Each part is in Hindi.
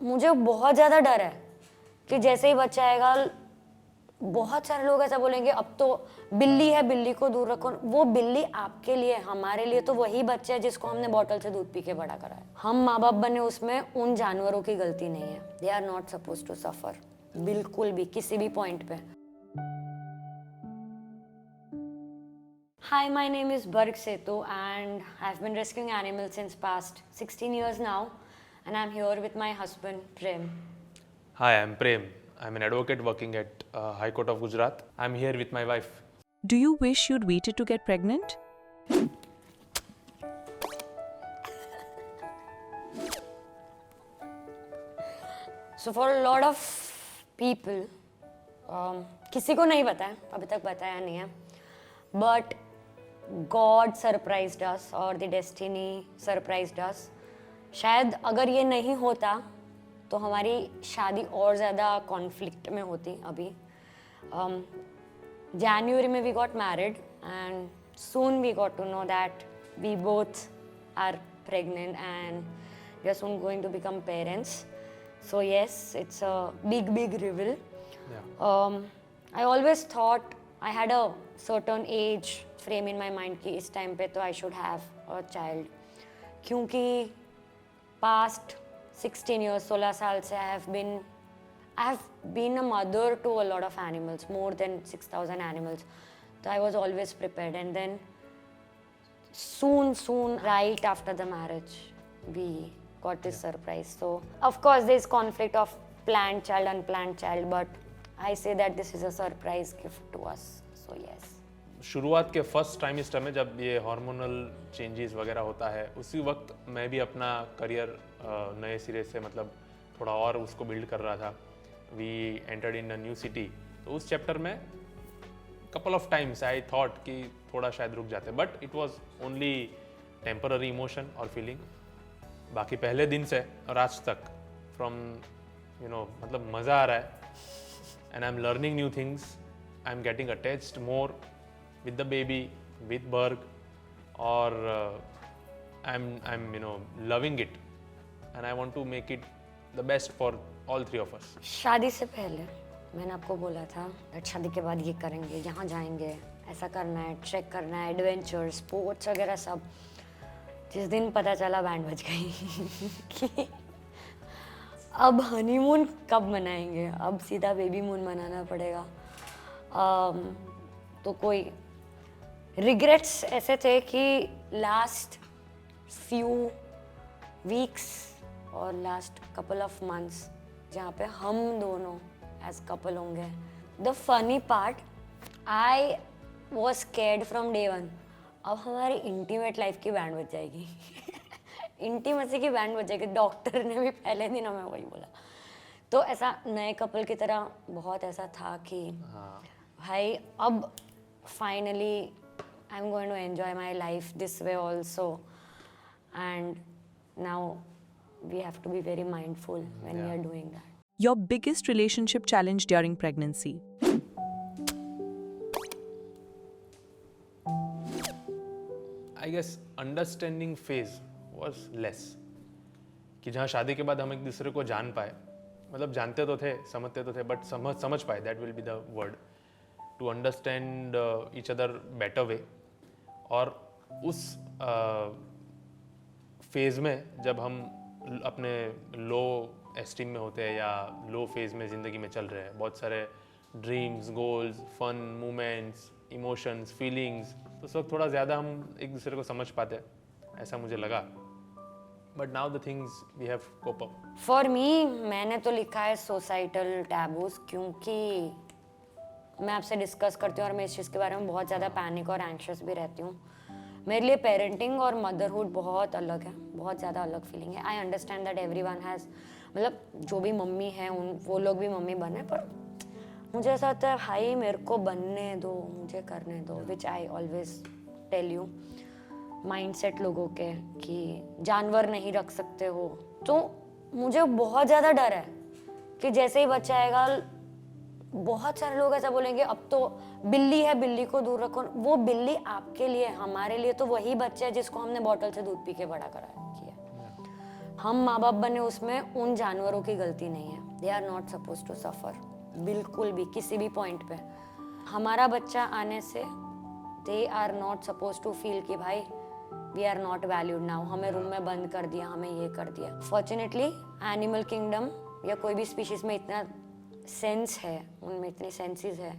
मुझे बहुत ज़्यादा डर है कि जैसे ही बच्चा आएगा बहुत सारे लोग ऐसा बोलेंगे अब तो बिल्ली है, बिल्ली को दूर रखो। वो बिल्ली आपके लिए, हमारे लिए तो वही बच्चा है जिसको हमने बॉटल से दूध पी के बड़ा करा है। हम माँ बाप बने, उसमें उन जानवरों की गलती नहीं है। They are not suppose to suffer, बिल्कुल भी, किसी भी पॉइंट पे। Hi, my name is Barg Setu and I've been rescuing animals since past 16 years now, and I'm here with my husband Prem. Hi, I'm Prem. I'm an advocate working at High Court of Gujarat. I'm here with my wife. Do you wish you'd waited to get pregnant? So for a lot of people, किसी को नहीं पता है, अभी तक बताया नहीं है, but God surprised us or the destiny surprised us. शायद अगर ये नहीं होता तो हमारी शादी और ज़्यादा कॉन्फ्लिक्ट में होती अभी. January में we got married and soon we got to know that we both are pregnant and we are soon going to become parents. So yes, it's a big reveal. Yeah. I always thought I had a certain age frame in my mind कि इस टाइम पे तो I should have a child, क्योंकि past 16 years, 16 साल से I have been a mother to a lot of animals, more than 6,000 animals. So I was always prepared, and then soon, right after the marriage, we got this surprise. So of course there is conflict of planned child, unplanned child, but I say that this is a surprise gift to us. So yes. शुरुआत के फर्स्ट ट्राइमेस्टर में जब ये हार्मोनल चेंजेस वगैरह होता है, उसी वक्त मैं भी अपना करियर नए सिरे से मतलब थोड़ा और उसको बिल्ड कर रहा था. We entered in a new city. तो उस चैप्टर में couple of times I thought कि थोड़ा शायद रुक जाते, but it was only temporary emotion और फीलिंग. बाकी पहले दिन से और आज तक फ्रॉम मतलब मज़ा आ रहा है. And I am learning new things. I am getting attached more with the baby, with Berg, or I'm loving it, and I want to make it the best for all three of us. शादी से पहले मैंने आपको बोला था that शादी के बाद ये करेंगे, यहाँ जाएंगे, ऐसा करना है, ट्रैक करना है, एडवेंचर, स्पोर्ट्स वगैरह सब. जिस दिन पता चला बैंड बज गई कि अब हनीमून कब मनाएंगे, अब सीधा बेबी मून मनाना पड़ेगा. तो कोई रिग्रेट्स ऐसे थे कि लास्ट फ्यू वीक्स और लास्ट कपल ऑफ मंथ्स जहाँ पे हम दोनों एज कपल होंगे. The funny part, I was scared from day one. अब हमारी इंटीमेट लाइफ की बैंड बज जाएगी. इंटीमेसी की बैंड बज जाएगी. डॉक्टर ने भी पहले दिन हमें वही बोला. तो ऐसा नए कपल की तरह बहुत ऐसा था कि भाई अब finally I'm going to enjoy my life this way also, and now we have to be very mindful when we are doing that. Your biggest relationship challenge during pregnancy? I guess understanding phase was less. कि जहाँ शादी के बाद हम एक दूसरे को जान पाए, मतलब जानते तो थे, समझते तो थे, बट समझ पाए, that will be the word, to understand each other better way. और उस फेज़ में जब हम अपने लो एस्टीम में होते हैं या लो फेज़ में ज़िंदगी में चल रहे हैं, बहुत सारे dreams, goals, fun moments, emotions, feelings, तो उस वक्त थोड़ा ज़्यादा हम एक दूसरे को समझ पाते हैं, ऐसा मुझे लगा. But now the things we have cope up. For me, मैंने तो लिखा है सोसाइटल टैबूज, क्योंकि मैं आपसे डिस्कस करती हूँ और मैं इस चीज़ के बारे में बहुत ज़्यादा पैनिक और एंशियस भी रहती हूँ. मेरे लिए पेरेंटिंग और मदरहुड बहुत अलग है, बहुत ज़्यादा अलग फीलिंग है. I understand that everyone has, मतलब जो भी मम्मी हैं वो लोग भी मम्मी बने, पर मुझे ऐसा होता है भाई मेरे को बनने दो, मुझे करने दो. Which I always tell you, mindset लोगों के कि जानवर नहीं रख सकते हो. तो मुझे बहुत ज़्यादा डर है कि जैसे ही बच्चा आएगा बहुत सारे लोग ऐसा बोलेंगे अब तो बिल्ली है, बिल्ली को दूर रखो. वो बिल्ली आपके लिए, हमारे लिए तो वही बच्चा है जिसको हमने बॉटल से दूध पी के बड़ा करा किया. हम माँ बाप बने उसमें उन जानवरों की गलती नहीं है. They are not suppose to suffer. बिल्कुल भी किसी भी पॉइंट पे हमारा बच्चा आने से they are not suppose to feel कि भाई we are not valued now, हमें रूम में बंद कर दिया, हमें ये कर दिया. फॉर्चुनेटली एनिमल किंगडम या कोई भी स्पीशीज में इतना सेंस है, उनमें इतने सेंसेस है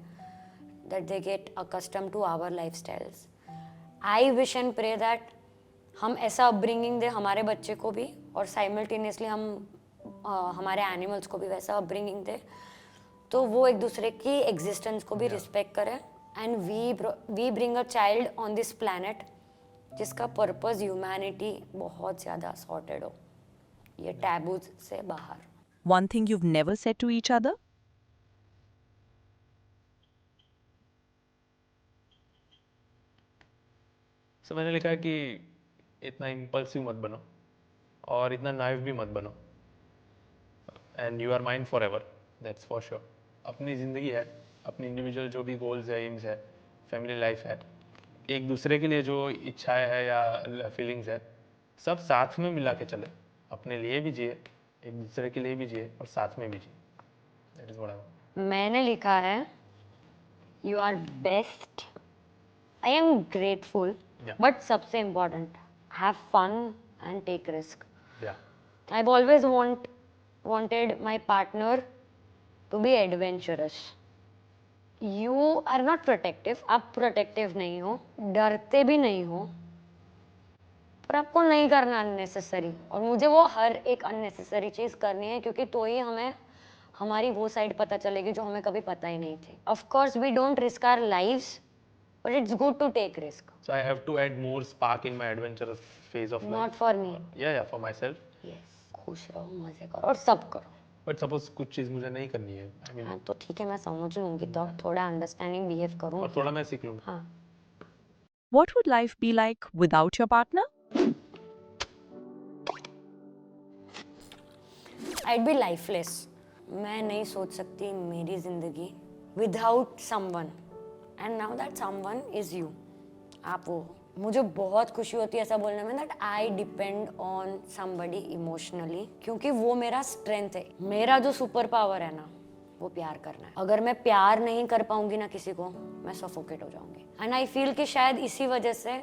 that they get accustomed to our lifestyles. I wish and pray that हम ऐसा अपब्रिंगिंग दे हमारे बच्चे को भी और साइमल्टेनियसली हम हमारे एनिमल्स को भी वैसा अपब्रिंगिंग दे तो वो एक दूसरे की एग्जिस्टेंस को भी रिस्पेक्ट करे and we bring a child on this planet जिसका पर्पस ह्यूमैनिटी बहुत ज़्यादा सॉर्टेड हो, ये टैबूज से बाहर. One thing you've never said to each other? सो मैंने लिखा कि इतना इम्पल्सिव मत बनो और इतना नाइव भी मत बनो. And you are mind forever, that's for sure. अपनी ज़िंदगी है, अपनी इंडिविजुअल जो भी गोल्स है, एम्स है, फैमिली लाइफ है, एक दूसरे के लिए जो इच्छाएं है या फीलिंग्स है, सब साथ में मिला के चले. अपने लिए भी जिए, एक दूसरे के लिए भी जिए और साथ में भी जिए. That is what I want. मैंने लिखा है you are best, I am grateful, but सबसे important have fun and take risk. या I've always wanted my partner to be adventurous. You are not protective. आप protective नहीं हो, डरते भी नहीं हो, पर आपको नहीं करना unnecessary. और मुझे वो हर एक unnecessary चीज़ करनी है क्योंकि तो ही हमें हमारी वो साइड पता चलेगी जो हमें कभी पता ही नहीं थी. Of course we don't risk our lives, but it's good to take risk. So I have to add more spark in my adventurous phase of life. Not for me. Yeah, for myself. Yes. खुश रहो, मजे करो और सब करो. बट सपोज कुछ चीज़ मुझे नहीं करनी है, आई मीन, हाँ तो ठीक है, मैं समझ लूंगी तो थोड़ा अंडरस्टैंडिंग बिहेव करूँ. और थोड़ा मैं सीख लूँगा. हाँ. What would life be like without your partner? I'd be lifeless. मैं नहीं सोच सकती मेरी जिंदगी without someone. And now that someone is you. आप वो हो. मुझे बहुत खुशी होती है ऐसा बोलने में that I depend on somebody emotionally क्योंकि वो मेरा strength है. मेरा जो सुपर पावर है ना वो प्यार करना है. अगर मैं प्यार नहीं कर पाऊंगी ना किसी को, मैं सफोकेट हो जाऊंगी. एंड आई फील कि शायद इसी वजह से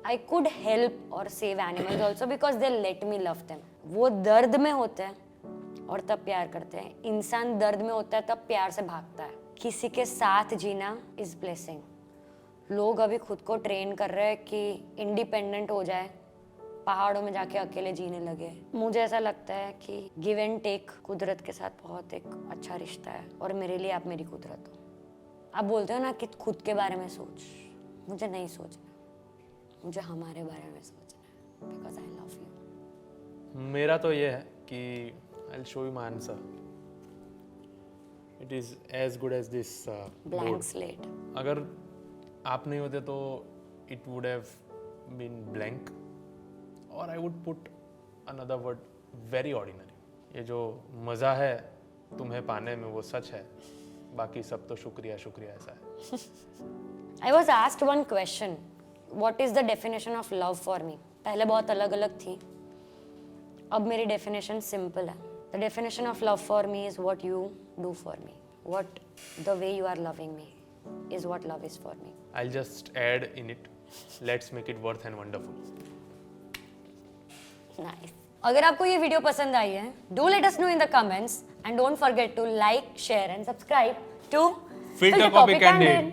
I could help or save animals also because they let me love them. वो दर्द में होते हैं और तब प्यार करते हैं. इंसान दर्द में होता है तब प्यार से भागता है. किसी के साथ जीना इज ब्लेसिंग. लोग अभी खुद को ट्रेन कर रहे हैं कि इंडिपेंडेंट हो जाए, पहाड़ों में जाके अकेले जीने लगे. मुझे ऐसा लगता है कि गिव एंड टेक कुदरत के साथ बहुत एक अच्छा रिश्ता है और मेरे लिए आप मेरी कुदरत हो. आप बोलते हो ना कि खुद के बारे में सोच, मुझे नहीं सोचना, मुझे हमारे बारे में सोचना है बिकॉज आई लव यू. मेरा तो ये है कि I will show you my answer. It is as good as this blank slate. अगर आप नहीं होते तो it would have been blank और I would put another word very ordinary. ये जो मज़ा है तुम्हें पाने में वो सच है, बाकी सब तो शुक्रिया शुक्रिया ऐसा है. I was asked one question, what is the definition of love for me. पहले बहुत अलग अलग थी, अब मेरी डेफिनेशन सिंपल है. The definition of love for me is what you do for me. What the way you are loving me is what love is for me. I'll just add in it, let's make it worth and wonderful. Nice. अगर आपको ये वीडियो पसंद आई है, do let us know in the comments and don't forget to like, share and subscribe to Filter Copy Candid.